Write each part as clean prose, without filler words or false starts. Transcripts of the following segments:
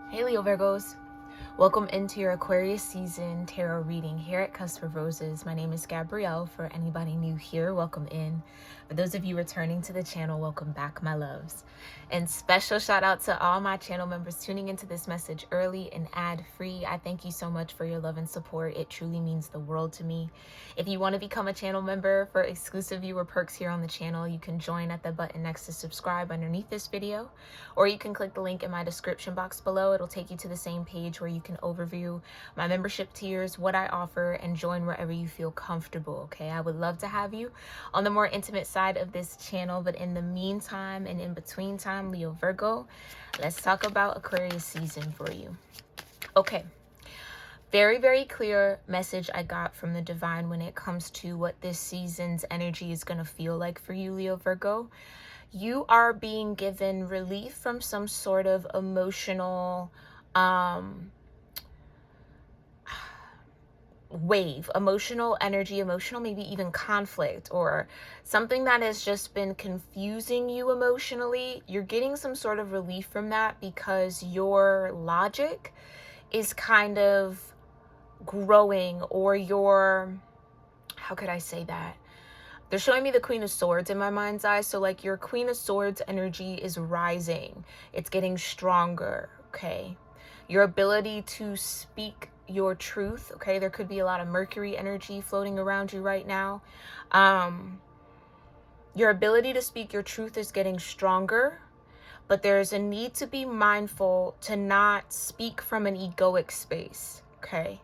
Hey Leo-Virgos, welcome into your Aquarius season tarot reading here at Cusp of Roses. My name is Gabrielle. For anybody new here, welcome in. For those of you returning to the channel, welcome back, my loves. And special shout out to all my channel members tuning into this message early and ad-free. I thank you so much for your love and support. It truly means the world to me. If you want to become a channel member for exclusive viewer perks here on the channel, you can join at the button next to subscribe underneath this video, or you can click the link in my description box below. It'll take you to the same page where you can overview my membership tiers, what I offer, and join wherever you feel comfortable. Okay, I would love to have you on the more intimate side of this channel. But in the meantime and in between time, Leo Virgo, let's talk about Aquarius season for you. Okay, very clear message I got from the divine when it comes to what this season's energy is going to feel like for you, Leo Virgo. You are being given relief from some sort of emotional wave, emotional energy, emotional maybe even conflict, or something that has just been confusing you emotionally. You're getting some sort of relief from that because your logic is kind of growing, or your, how could I say that? They're showing me the Queen of Swords in my mind's eye. So like your Queen of Swords energy is rising. It's getting stronger, okay? Your ability to speak your truth, okay? There could be a lot of Mercury energy floating around you right now. Your ability to speak your truth is getting stronger, but there's a need to be mindful to not speak from an egoic space, okay?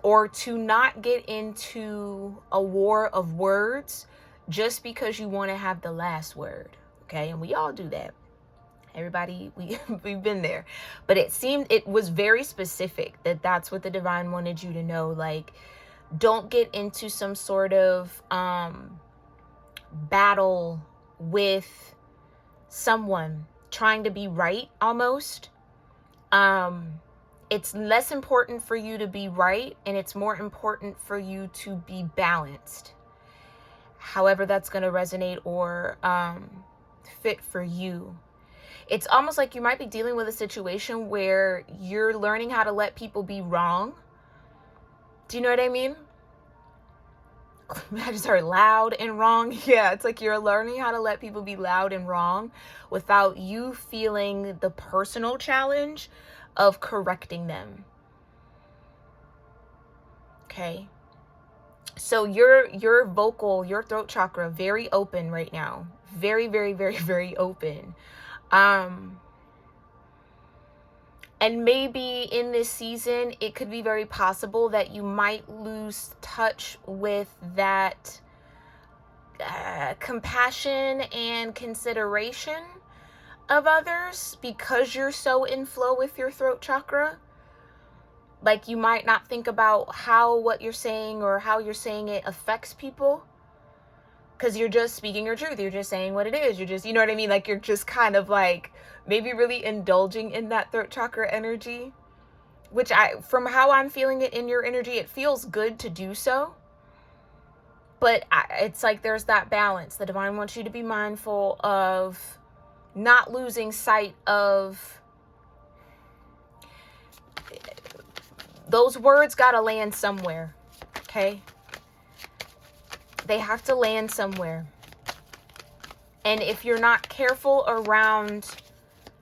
Or to not get into a war of words just because you want to have the last word, okay? And we all do that. Everybody, we've been there. But it was very specific that that's what the divine wanted you to know. Like, don't get into some sort of battle with someone trying to be right almost. It's less important for you to be right, and it's more important for you to be balanced. However that's going to resonate or fit for you. It's almost like you might be dealing with a situation where you're learning how to let people be wrong. Do you know what I mean? I just heard loud and wrong. Yeah, it's like you're learning how to let people be loud and wrong without you feeling the personal challenge of correcting them. Okay? So your vocal, your throat chakra, very open right now. Very open. And maybe in this season, it could be very possible that you might lose touch with that compassion and consideration of others because you're so in flow with your throat chakra. Like, you might not think about how what you're saying or how you're saying it affects people, because you're just speaking your truth. You're just saying what it is. You're just, you know what I mean? Like, you're just kind of like maybe really indulging in that throat chakra energy, which from how I'm feeling it in your energy, it feels good to do so. But it's like there's that balance. The divine wants you to be mindful of not losing sight of those words. Gotta land somewhere, okay? They have to land somewhere. And if you're not careful around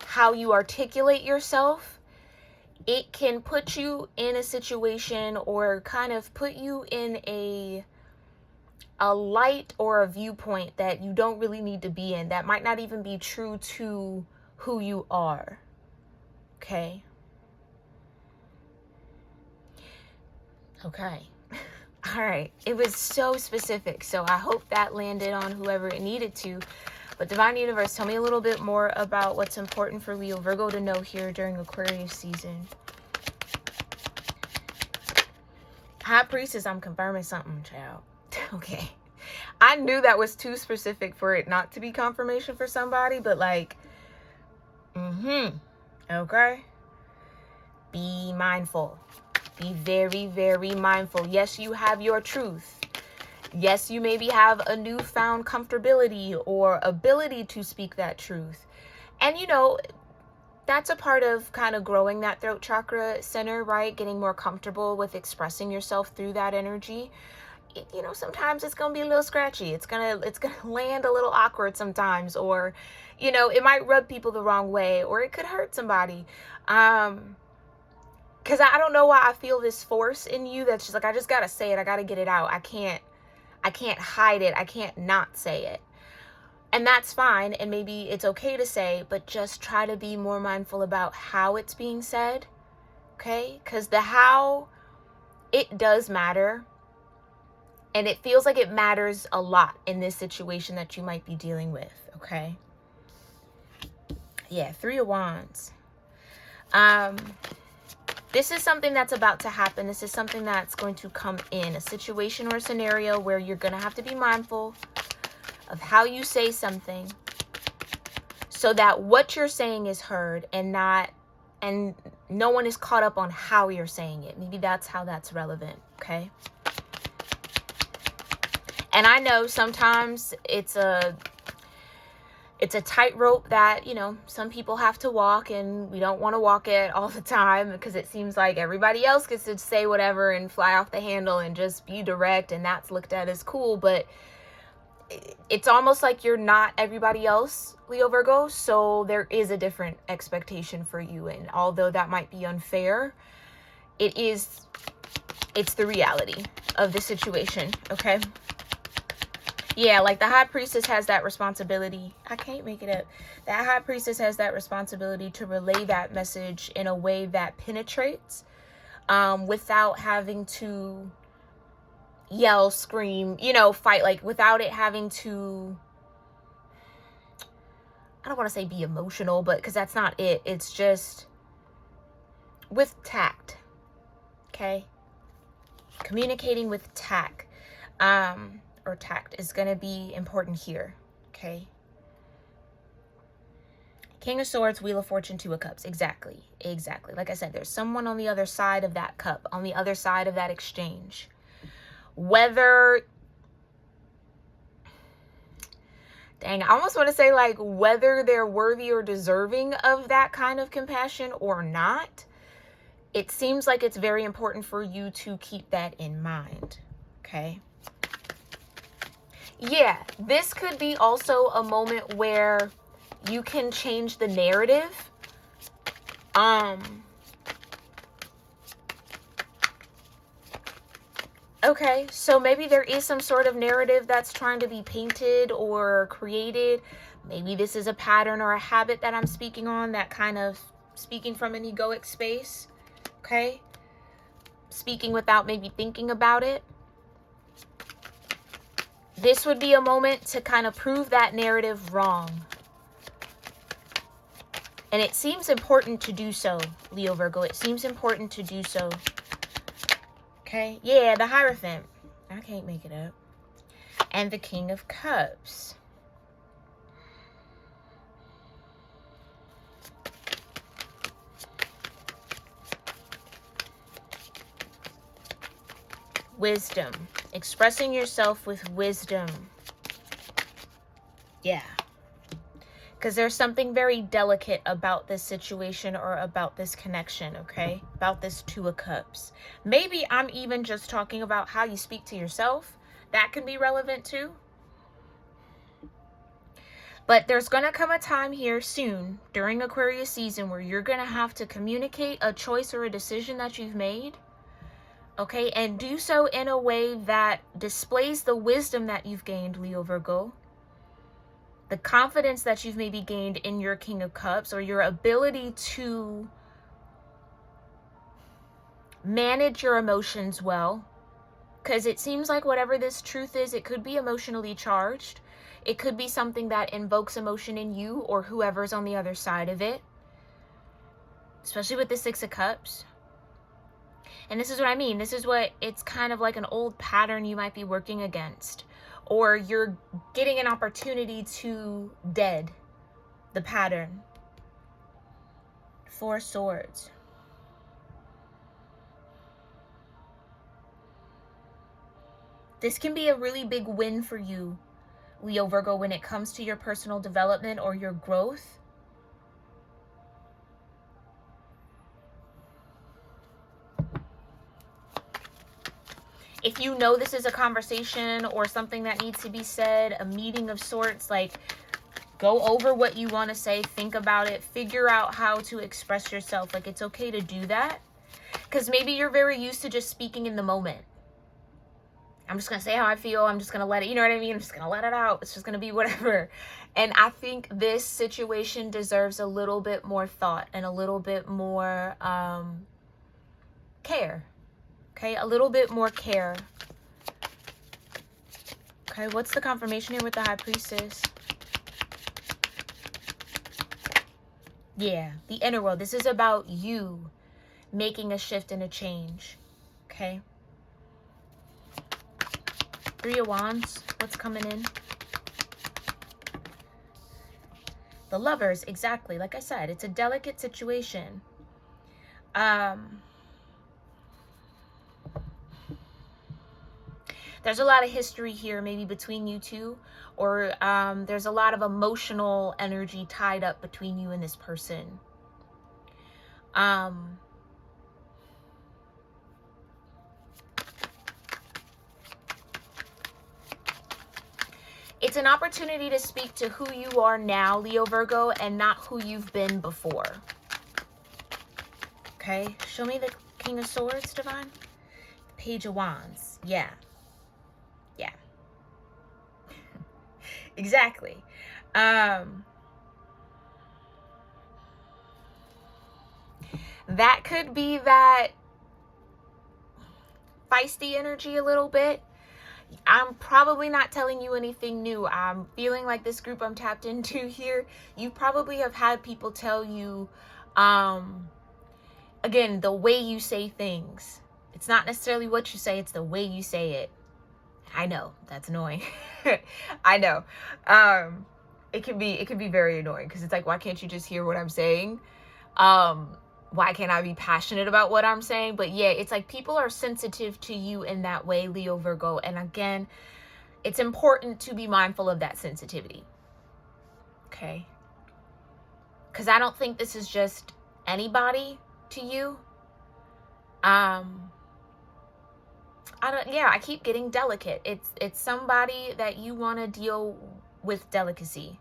how you articulate yourself, it can put you in a situation or kind of put you in a light or a viewpoint that you don't really need to be in, that might not even be true to who you are. Okay? Okay. All right. It was so specific. So I hope that landed on whoever it needed to. But Divine Universe, tell me a little bit more about what's important for Leo Virgo to know here during Aquarius season. High Priestess, I'm confirming something, child. Okay. I knew that was too specific for it not to be confirmation for somebody, but like, okay. Be mindful. Be very mindful. Yes, you have your truth. Yes, you maybe have a newfound comfortability or ability to speak that truth. And you know, that's a part of kind of growing that throat chakra center, right? Getting more comfortable with expressing yourself through that energy. You know, sometimes it's going to be a little scratchy. It's going to land a little awkward sometimes, or, you know, it might rub people the wrong way, or it could hurt somebody. Because I don't know why I feel this force in you that's just like, I just got to say it. I got to get it out. I can't hide it. I can't not say it. And that's fine. And maybe it's okay to say, but just try to be more mindful about how it's being said. Okay? Because the how, it does matter. And it feels like it matters a lot in this situation that you might be dealing with. Okay? Yeah, 3 of Wands. This is something that's about to happen. This is something that's going to come in. A situation or a scenario where you're going to have to be mindful of how you say something so that what you're saying is heard and no one is caught up on how you're saying it. Maybe that's how that's relevant, okay? And I know sometimes it's a tightrope that, you know, some people have to walk, and we don't want to walk it all the time because it seems like everybody else gets to say whatever and fly off the handle and just be direct, and that's looked at as cool. But it's almost like you're not everybody else, Leo Virgo, so there is a different expectation for you. And although that might be unfair, it's the reality of the situation, okay? Yeah, like the High Priestess has that responsibility. I can't make it up. That High Priestess has that responsibility to relay that message in a way that penetrates, without having to yell, scream, you know, fight, like without it having to, I don't want to say be emotional, but because that's not it. It's just with tact, okay? Communicating with tact, or tact is going to be important here, okay? King of Swords, Wheel of Fortune, 2 of Cups. Exactly. Like I said, there's someone on the other side of that cup, on the other side of that exchange. Whether, dang, I almost want to say like whether they're worthy or deserving of that kind of compassion or not, it seems like it's very important for you to keep that in mind, okay? Yeah, this could be also a moment where you can change the narrative. Okay, so maybe there is some sort of narrative that's trying to be painted or created. Maybe this is a pattern or a habit that I'm speaking on, that kind of speaking from an egoic space, okay? Speaking without maybe thinking about it. This would be a moment to kind of prove that narrative wrong. And it seems important to do so, Leo Virgo. It seems important to do so. Okay, yeah, the Hierophant. I can't make it up. And the King of Cups. Wisdom. Expressing yourself with wisdom. Yeah. Because there's something very delicate about this situation or about this connection, okay? About this 2 of Cups. Maybe I'm even just talking about how you speak to yourself. That can be relevant too. But there's going to come a time here soon during Aquarius season where you're going to have to communicate a choice or a decision that you've made, okay? And do so in a way that displays the wisdom that you've gained, Leo Virgo. The confidence that you've maybe gained in your King of Cups, or your ability to manage your emotions well. Because it seems like whatever this truth is, it could be emotionally charged. It could be something that invokes emotion in you or whoever's on the other side of it. Especially with the 6 of Cups. And this is what I mean. This is what, it's kind of like an old pattern you might be working against. Or you're getting an opportunity to dead the pattern. 4 Swords. This can be a really big win for you, Leo Virgo, when it comes to your personal development or your growth. If you know this is a conversation or something that needs to be said, a meeting of sorts, like, go over what you want to say, think about it, figure out how to express yourself. Like, it's okay to do that, because maybe you're very used to just speaking in the moment. I'm just going to say how I feel. I'm just going to let it, you know what I mean? I'm just going to let it out. It's just going to be whatever. And I think this situation deserves a little bit more thought and a little bit more care. Okay, a little bit more care. Okay, what's the confirmation here with the High Priestess? Yeah, the inner world. This is about you making a shift and a change. Okay. Three of Wands. What's coming in? The Lovers. Exactly. Like I said, it's a delicate situation. There's a lot of history here, maybe between you two, or there's a lot of emotional energy tied up between you and this person. It's an opportunity to speak to who you are now, Leo Virgo, and not who you've been before. Okay, show me the King of Swords, Divine. Page of Wands. Yeah. Yeah. Exactly. That could be that feisty energy a little bit. I'm probably not telling you anything new. I'm feeling like this group I'm tapped into here, you probably have had people tell you, again, the way you say things. It's not necessarily what you say, it's the way you say it. I know, that's annoying. I know. It can be very annoying, because it's like, why can't you just hear what I'm saying? Why can't I be passionate about what I'm saying? But yeah, it's like people are sensitive to you in that way, Leo Virgo. And again, it's important to be mindful of that sensitivity. Okay? Because I don't think this is just anybody to you. I keep getting delicate. It's somebody that you want to deal with delicacy.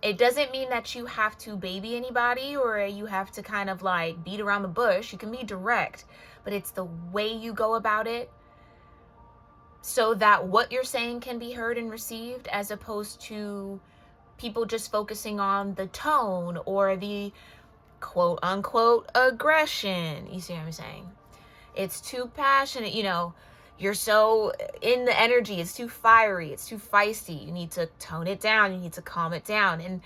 It doesn't mean that you have to baby anybody or you have to kind of like beat around the bush. You can be direct, but it's the way you go about it so that what you're saying can be heard and received, as opposed to people just focusing on the tone or the quote unquote aggression. You see what I'm saying? It's too passionate, you know. You're so in the energy. It's too fiery. It's too feisty. You need to tone it down. You need to calm it down. And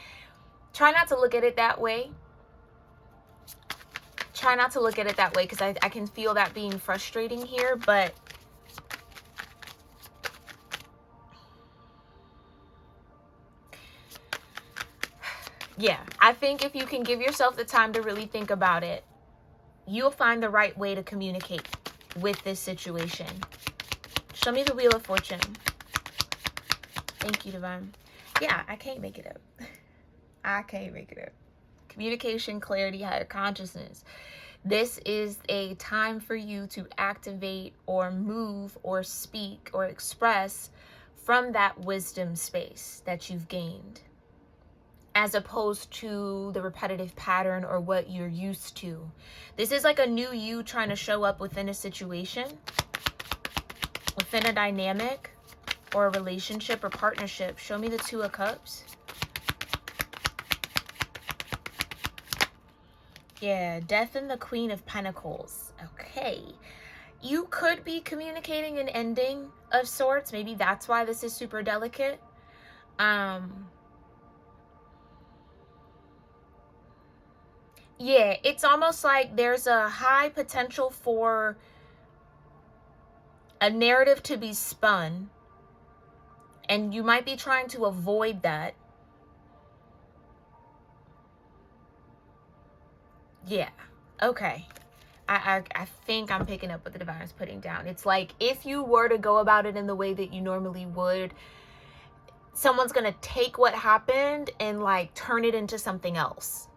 try not to look at it that way. Try not to look at it that way, because I can feel that being frustrating here. But yeah, I think if you can give yourself the time to really think about it, you'll find the right way to communicate with this situation. Show me the Wheel of Fortune. Thank you, Divine. Yeah, I can't make it up. I can't make it up. Communication, clarity, higher consciousness. This is a time for you to activate or move or speak or express from that wisdom space that you've gained, as opposed to the repetitive pattern or what you're used to. This is like a new you trying to show up within a situation, within a dynamic or a relationship or partnership. Show me the Two of Cups. Yeah, Death and the Queen of Pentacles. Okay. You could be communicating an ending of sorts. Maybe that's why this is super delicate. Yeah, it's almost like there's a high potential for a narrative to be spun, and you might be trying to avoid that. Yeah, okay. I think I'm picking up what the Divine is putting down. It's like, if you were to go about it in the way that you normally would, someone's going to take what happened and like turn it into something else.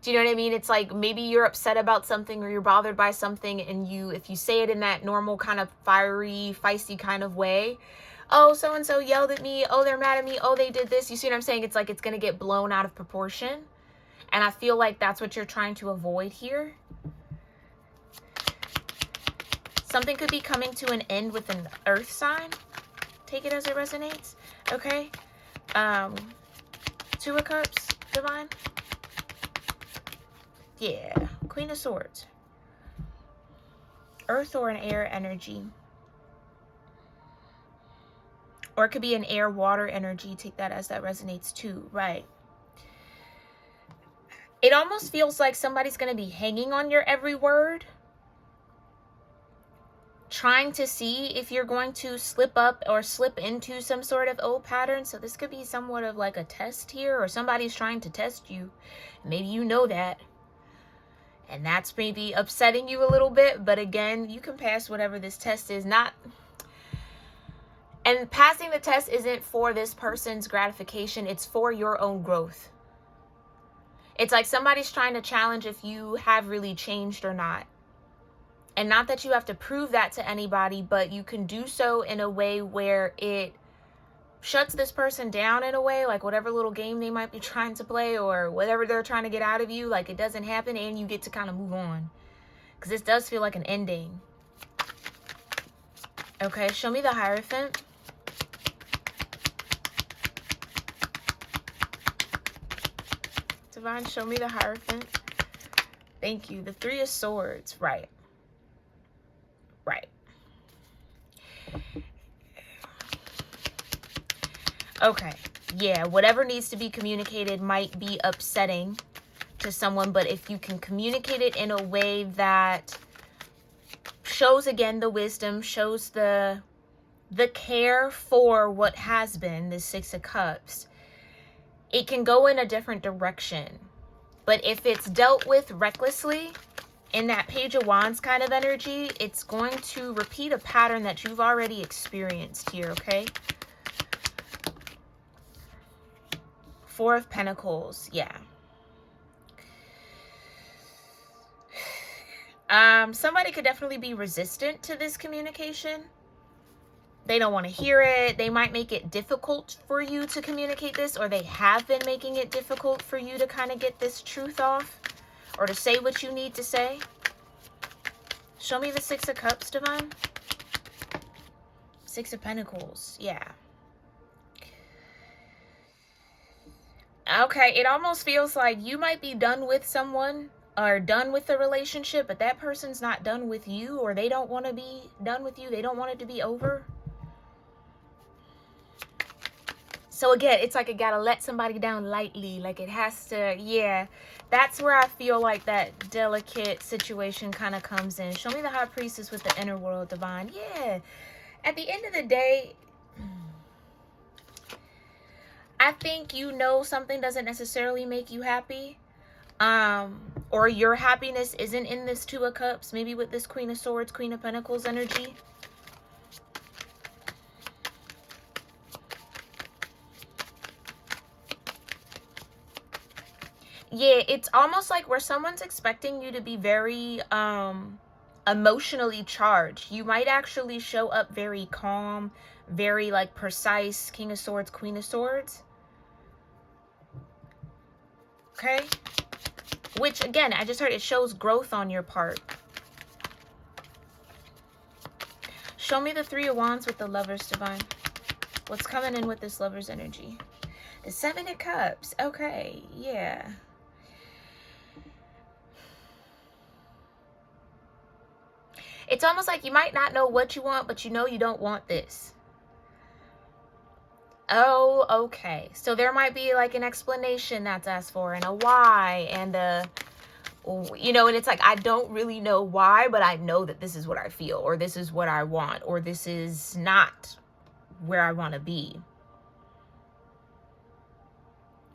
Do you know what I mean? It's like maybe you're upset about something or you're bothered by something, and if you say it in that normal kind of fiery, feisty kind of way, oh, so-and-so yelled at me, oh, they're mad at me, oh, they did this. You see what I'm saying? It's like it's going to get blown out of proportion. And I feel like that's what you're trying to avoid here. Something could be coming to an end with an earth sign. Take it as it resonates. Okay. Two of Cups, divine. Yeah. Queen of Swords. Earth or an air energy. Or it could be an air, water energy. Take that as that resonates too. Right. It almost feels like somebody's going to be hanging on your every word, trying to see if you're going to slip up or slip into some sort of old pattern. So this could be somewhat of like a test here, or somebody's trying to test you. Maybe you know that. And that's maybe upsetting you a little bit. But again, you can pass whatever this test is. And passing the test isn't for this person's gratification. It's for your own growth. It's like somebody's trying to challenge if you have really changed or not. And not that you have to prove that to anybody, but you can do so in a way where it shuts this person down in a way, like whatever little game they might be trying to play or whatever they're trying to get out of you, like it doesn't happen and you get to kind of move on. Because this does feel like an ending. Okay, show me the Hierophant. Divine, show me the Hierophant. Thank you. The Three of Swords. Right. Right. Okay. Yeah, whatever needs to be communicated might be upsetting to someone, but if you can communicate it in a way that shows, again, the wisdom, shows the care for what has been, the Six of Cups, it can go in a different direction. But if it's dealt with recklessly, in that Page of Wands kind of energy, it's going to repeat a pattern that you've already experienced here, okay? Four of Pentacles, yeah. Somebody could definitely be resistant to this communication. They don't want to hear it. They might make it difficult for you to communicate this, or they have been making it difficult for you to kind of get this truth off or to say what you need to say. Show me the Six of Cups, divine. Six of Pentacles, yeah. Okay, it almost feels like you might be done with someone or done with the relationship, but that person's not done with you, or they don't want to be done with you. They don't want it to be over. So again, it's like it gotta let somebody down lightly. Like it has to, yeah. That's where I feel like that delicate situation kind of comes in. Show me the High Priestess with the inner world, divine. Yeah. At the end of the day, I think you know something doesn't necessarily make you happy. Or your happiness isn't in this Two of Cups. Maybe with this Queen of Swords, Queen of Pentacles energy. Yeah, it's almost like where someone's expecting you to be very emotionally charged. You might actually show up very calm, very like precise. King of Swords, Queen of Swords. Okay? Which again, I just heard it shows growth on your part. Show me the Three of Wands with the Lovers, divine. What's coming in with this Lover's energy? The Seven of Cups. Okay, yeah. It's almost like you might not know what you want, but you know you don't want this. Oh, okay. So there might be like an explanation that's asked for and a why and a, you know, and it's like, I don't really know why, but I know that this is what I feel, or this is what I want, or this is not where I want to be.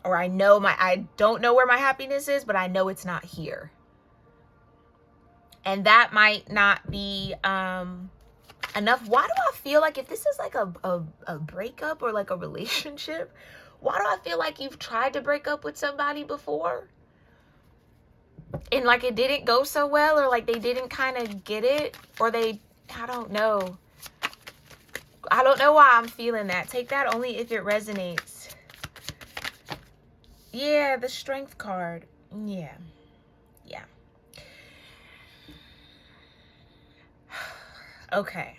Or I don't know where my happiness is, but I know it's not here. And that might not be enough. Why do I feel like if this is like a breakup or like a relationship, why do I feel like you've tried to break up with somebody before? and like it didn't go so well, or like they didn't kind of get it, or I don't know. I don't know why I'm feeling that. Take that only if it resonates. Yeah, the Strength card. Yeah. Yeah. Okay.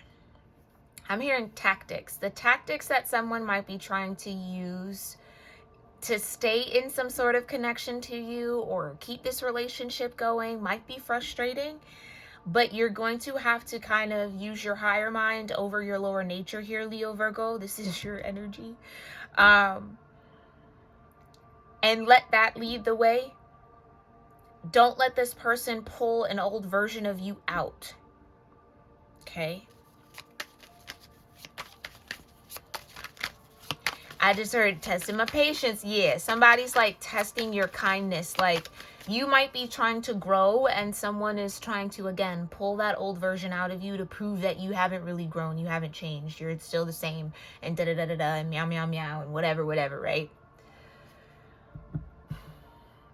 I'm hearing tactics. The tactics that someone might be trying to use to stay in some sort of connection to you or keep this relationship going might be frustrating, but you're going to have to kind of use your higher mind over your lower nature here, Leo Virgo. This is your energy. And let that lead the way. Don't let this person pull an old version of you out. Okay? I just heard testing my patience. Yeah, somebody's like testing your kindness. Like you might be trying to grow and someone is trying to, again, pull that old version out of you to prove that you haven't really grown. You haven't changed. You're still the same and da-da-da-da-da and meow, meow, meow and whatever, right?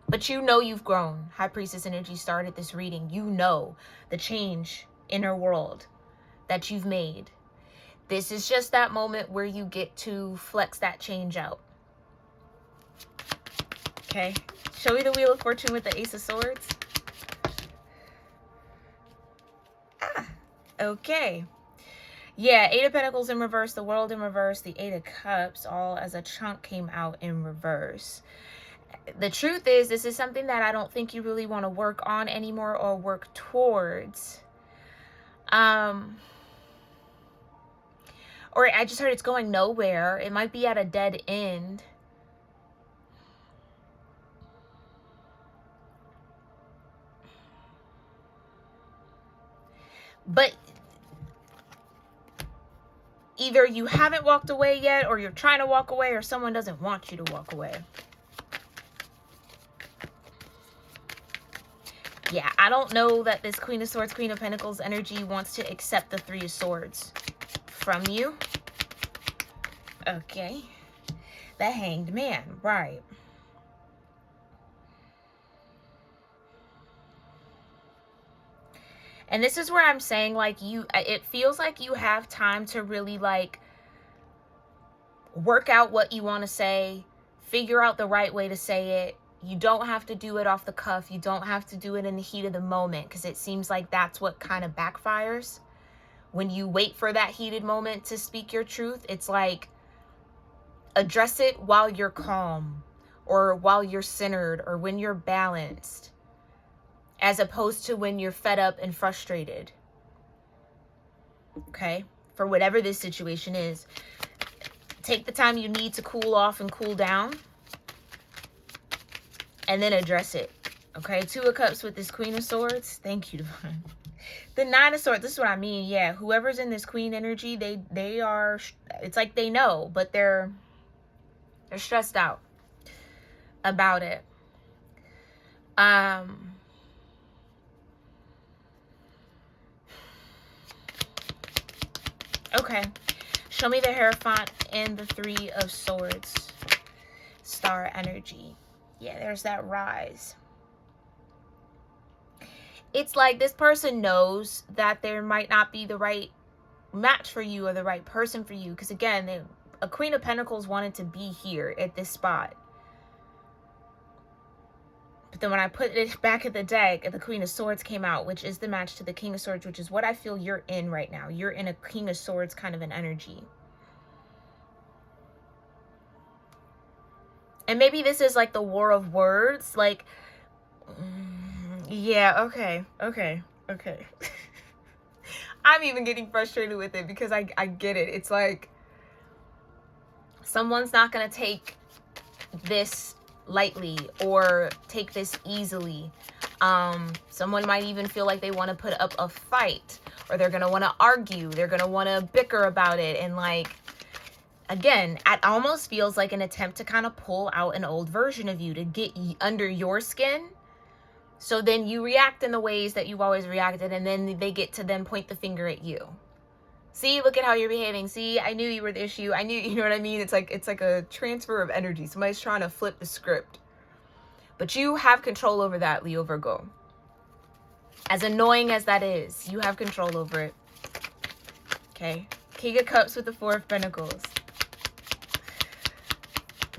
But you know you've grown. High Priestess energy started this reading. You know the change in her world that you've made. This is just that moment where you get to flex that change out. Okay. Show me the Wheel of Fortune with the Ace of Swords. Okay. Yeah, Eight of Pentacles in reverse, the World in reverse, the Eight of Cups, all as a chunk came out in reverse. The truth is, this is something that I don't think you really want to work on anymore or work towards. Or I just heard it's going nowhere. It might be at a dead end. But either you haven't walked away yet, or you're trying to walk away, or someone doesn't want you to walk away. Yeah, I don't know that this Queen of Swords, Queen of Pentacles energy wants to accept the Three of Swords from you. Okay. The Hanged Man, right. And this is where I'm saying, like, it feels like you have time to really, like, work out what you want to say, figure out the right way to say it. You don't have to do it off the cuff. You don't have to do it in the heat of the moment, because it seems like that's what kind of backfires. When you wait for that heated moment to speak your truth, it's like, address it while you're calm, or while you're centered, or when you're balanced, as opposed to when you're fed up and frustrated. Okay? For whatever this situation is, take the time you need to cool off and cool down, and then address it. Okay? Two of Cups with this Queen of Swords. Thank you, Divine. The Nine of Swords, this is what I mean. Yeah, whoever's in this Queen energy, they are, it's like they know, but they're stressed out about it. Okay. Show me the Hierophant and the Three of Swords. Star energy. Yeah, there's that rise. It's like this person knows that there might not be the right match for you or the right person for you. Because again, a Queen of Pentacles wanted to be here at this spot. But then when I put it back at the deck, the Queen of Swords came out, which is the match to the King of Swords, which is what I feel you're in right now. You're in a King of Swords kind of an energy. And maybe this is like the war of words. Like, yeah, okay. I'm even getting frustrated with it because I get it. It's like someone's not going to take this lightly or take this easily. Someone might even feel like they want to put up a fight, or they're going to want to argue. They're going to want to bicker about it. And like, again, it almost feels like an attempt to kind of pull out an old version of you to get under your skin. So then you react in the ways that you've always reacted, and then they get to then point the finger at you. See, look at how you're behaving. See, I knew you were the issue. I knew, you know what I mean? It's like a transfer of energy. Somebody's trying to flip the script. But you have control over that, Leo Virgo. As annoying as that is, you have control over it. Okay? King of Cups with the Four of Pentacles.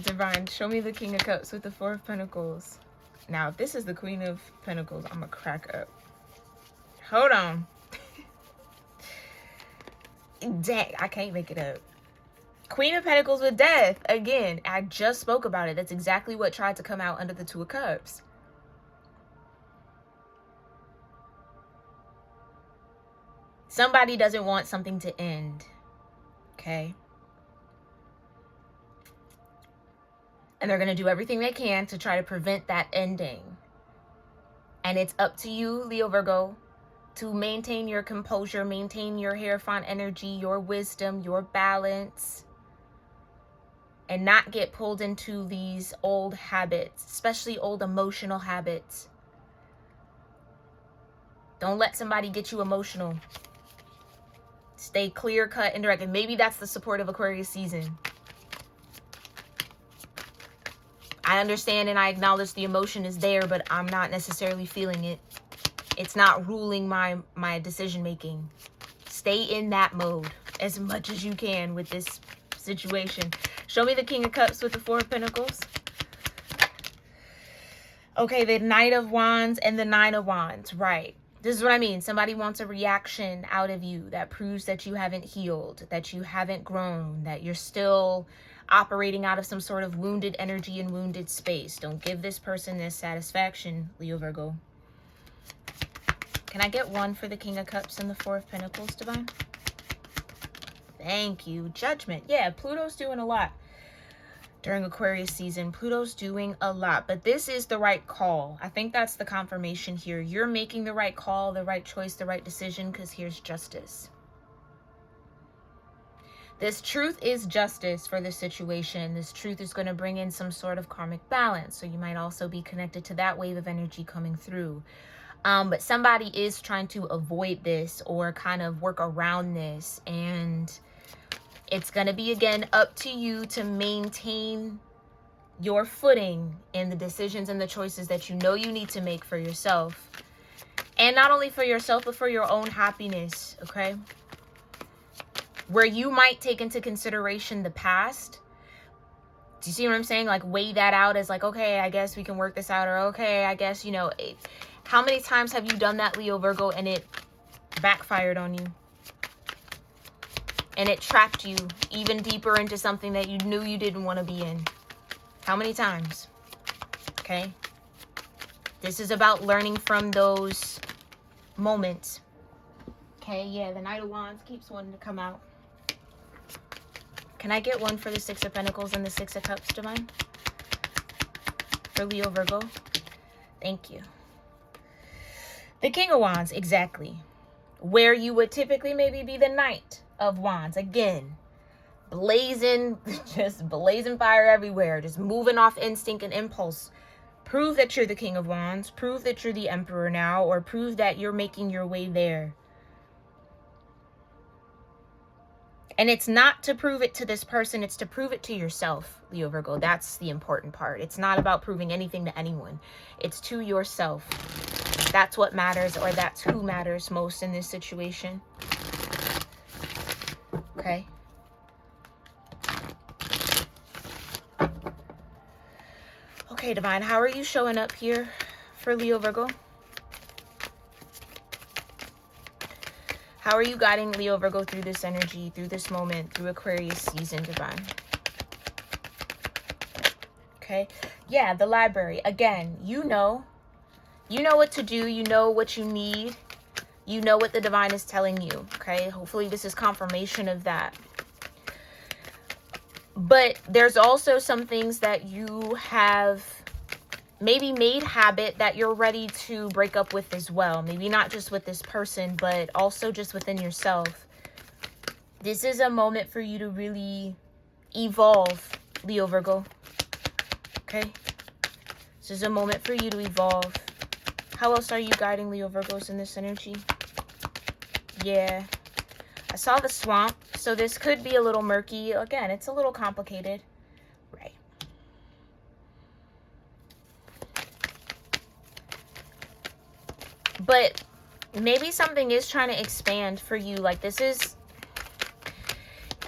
Divine, show me the King of Cups with the Four of Pentacles. Now, if this is the Queen of Pentacles, I'm gonna crack up. Hold on. Dang, I can't make it up. Queen of Pentacles with Death. Again, I just spoke about it. That's exactly what tried to come out under the Two of Cups. Somebody doesn't want something to end. Okay? And they're going to do everything they can to try to prevent that ending. And it's up to you, Leo Virgo, to maintain your composure, maintain your Hierophant energy, your wisdom, your balance, and not get pulled into these old habits, especially old emotional habits. Don't let somebody get you emotional. Stay clear, cut, and direct. And maybe that's the support of Aquarius season. I understand and I acknowledge the emotion is there, but I'm not necessarily feeling it. It's not ruling my decision making. Stay in that mode as much as you can with this situation. Show me the King of Cups with the Four of Pentacles. Okay, the Knight of Wands and the Nine of Wands. Right. This is what I mean. Somebody wants a reaction out of you that proves that you haven't healed, that you haven't grown, that you're still operating out of some sort of wounded energy and wounded space. Don't give this person this satisfaction, Leo Virgo. Can I get one for the King of Cups and the Four of Pentacles, Divine? Thank you. Judgment. Yeah, Pluto's doing a lot during Aquarius season. Pluto's doing a lot, but this is the right call. I think that's the confirmation here. You're making the right call, the right choice, the right decision, because here's justice. This truth is justice for this situation. This truth is going to bring in some sort of karmic balance. So you might also be connected to that wave of energy coming through. But somebody is trying to avoid this or kind of work around this. And it's going to be, again, up to you to maintain your footing in the decisions and the choices that you know you need to make for yourself. And not only for yourself, but for your own happiness, okay? Where you might take into consideration the past. Do you see what I'm saying? Like, weigh that out as like, okay, I guess we can work this out. Or, okay, I guess, you know, how many times have you done that, Leo Virgo, and it backfired on you? And it trapped you even deeper into something that you knew you didn't want to be in. How many times? Okay. This is about learning from those moments. Okay, yeah, the Knight of Wands keeps wanting to come out. Can I get one for the Six of Pentacles and the Six of Cups, Divine? For Leo Virgo. Thank you. The King of Wands, exactly. Where you would typically maybe be the Knight of Wands. Again, blazing, just blazing fire everywhere. Just moving off instinct and impulse. Prove that you're the King of Wands. Prove that you're the Emperor now. Or prove that you're making your way there. And it's not to prove it to this person. It's to prove it to yourself, Leo Virgo. That's the important part. It's not about proving anything to anyone. It's to yourself. That's what matters, or that's who matters most in this situation. Okay. Okay, Divine, how are you showing up here for Leo Virgo? How are you guiding Leo Virgo through this energy, through this moment, through Aquarius season, Divine? Okay. Yeah, the library. Again, you know what to do. You know what you need. You know what the Divine is telling you. Okay. Hopefully this is confirmation of that. But there's also some things that you have maybe made habit that you're ready to break up with as well. Maybe not just with this person, but also just within yourself. This is a moment for you to really evolve, Leo Virgo. Okay? This is a moment for you to evolve. How else are you guiding Leo Virgos in this energy? Yeah. I saw the swamp, so this could be a little murky. Again, it's a little complicated. Right. But maybe something is trying to expand for you. Like this is,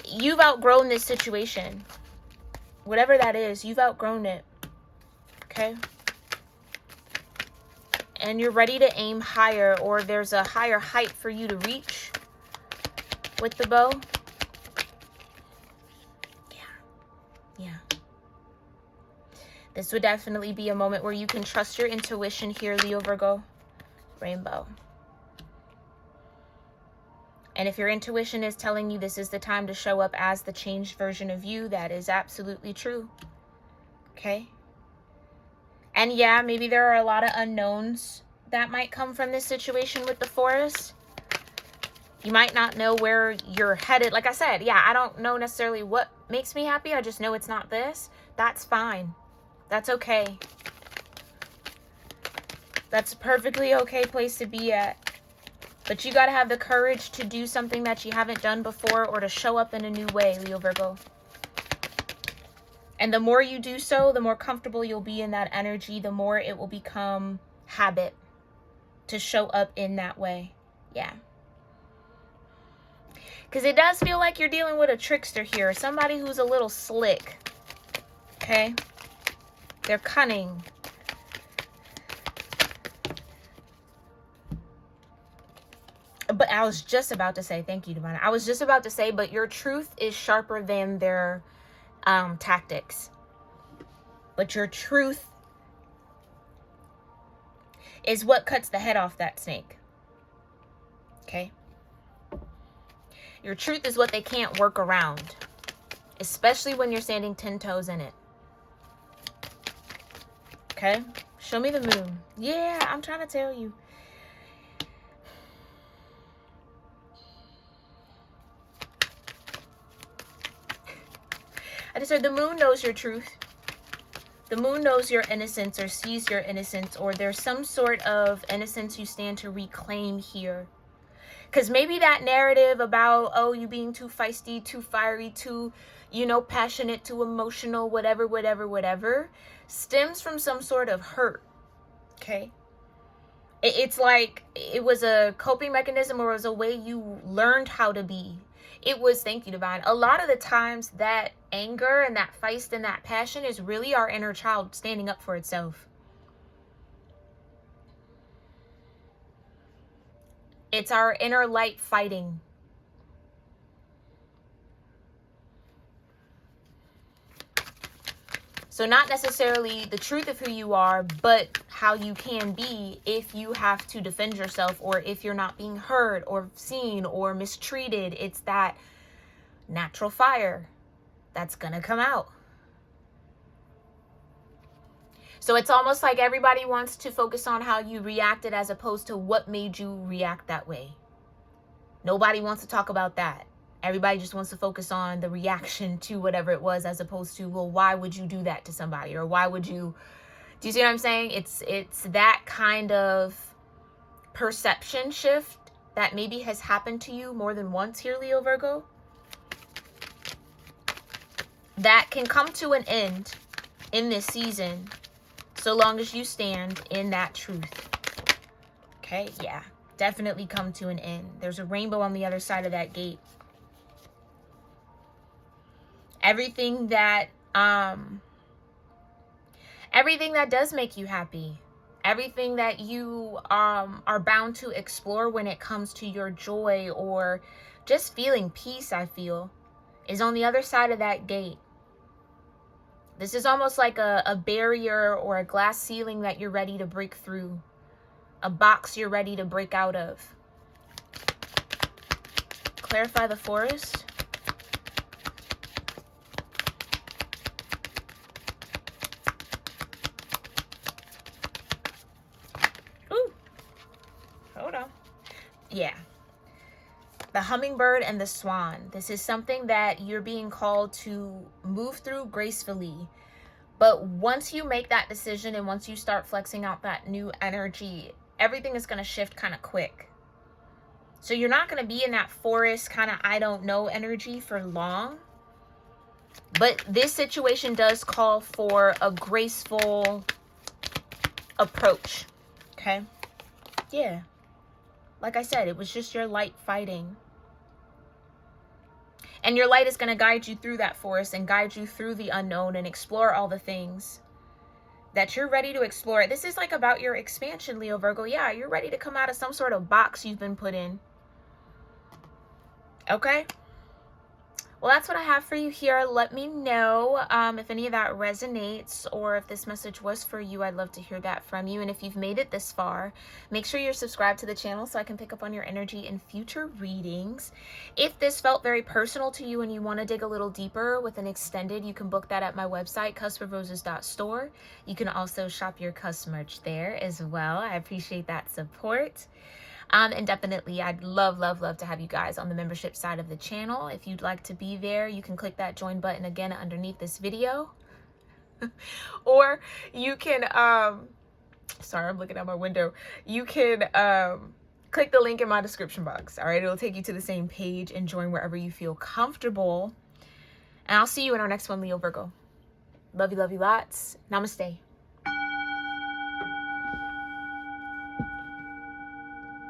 you've outgrown this situation. Whatever that is, you've outgrown it. Okay? And you're ready to aim higher, or there's a higher height for you to reach with the bow. Yeah. This would definitely be a moment where you can trust your intuition here, Leo, Virgo, Rainbow. And if your intuition is telling you this is the time to show up as the changed version of you, that is absolutely true. Okay? And yeah, maybe there are a lot of unknowns that might come from this situation with the Forest. You might not know where you're headed. Like I said, yeah, I don't know necessarily what makes me happy. I just know it's not this. That's fine. That's okay. That's a perfectly okay place to be at. But you got to have the courage to do something that you haven't done before, or to show up in a new way, Leo, Virgo. And the more you do so, the more comfortable you'll be in that energy, the more it will become habit to show up in that way. Yeah. Because it does feel like you're dealing with a trickster here. Somebody who's a little slick. Okay? They're cunning. But I was just about to say, thank you, Divine. I was just about to say, but your truth is sharper than their tactics. But your truth is what cuts the head off that snake. Okay? Your truth is what they can't work around. Especially when you're standing 10 toes in it. Okay? Show me the moon. Yeah, I'm trying to tell you. I just said the moon knows your truth. The moon knows your innocence, or sees your innocence, or there's some sort of innocence you stand to reclaim here. Because maybe that narrative about, oh, you being too feisty, too fiery, too, you know, passionate, too emotional, whatever, stems from some sort of hurt. Okay? It's like it was a coping mechanism, or it was a way you learned how to be. It was, thank you, Divine. A lot of the times that anger and that feist and that passion is really our inner child standing up for itself. It's our inner light fighting. So not necessarily the truth of who you are, but how you can be if you have to defend yourself, or if you're not being heard or seen or mistreated. It's that natural fire that's gonna come out. So it's almost like everybody wants to focus on how you reacted as opposed to what made you react that way. Nobody wants to talk about that. Everybody just wants to focus on the reaction to whatever it was, as opposed to, well, why would you do that to somebody? Or why would you, do you see what I'm saying? It's that kind of perception shift that maybe has happened to you more than once here, Leo, Virgo. That can come to an end in this season, so long as you stand in that truth. Okay, yeah, definitely come to an end. There's a rainbow on the other side of that gate. Everything that does make you happy, everything that you are bound to explore when it comes to your joy or just feeling peace, I feel, is on the other side of that gate. This is almost like a barrier or a glass ceiling that you're ready to break through, a box you're ready to break out of. Clarify the Forest. Yeah. The hummingbird and the swan. This is something that you're being called to move through gracefully. But once you make that decision and once you start flexing out that new energy, everything is going to shift kind of quick. So you're not going to be in that forest kind of I don't know energy for long. But this situation does call for a graceful approach. Okay? Yeah. Like I said, it was just your light fighting. And your light is going to guide you through that forest and guide you through the unknown and explore all the things that you're ready to explore. This is like about your expansion, Leo Virgo. Yeah, you're ready to come out of some sort of box you've been put in. Okay? Well, that's what I have for you here. Let me know if any of that resonates or if this message was for you. I'd love to hear that from you. And if you've made it this far, make sure you're subscribed to the channel so I can pick up on your energy in future readings. If this felt very personal to you and you want to dig a little deeper with an extended, you can book that at my website, cuspofroses.store. You can also shop your cusp merch there as well. I appreciate that support. And definitely, I'd love to have you guys on the membership side of the channel. If you'd like to be there, you can click that join button again underneath this video. Or you can, sorry, I'm looking out my window. You can click the link in my description box. All right, it'll take you to the same page and join wherever you feel comfortable. And I'll see you in our next one, Leo Virgo. Love you lots. Namaste.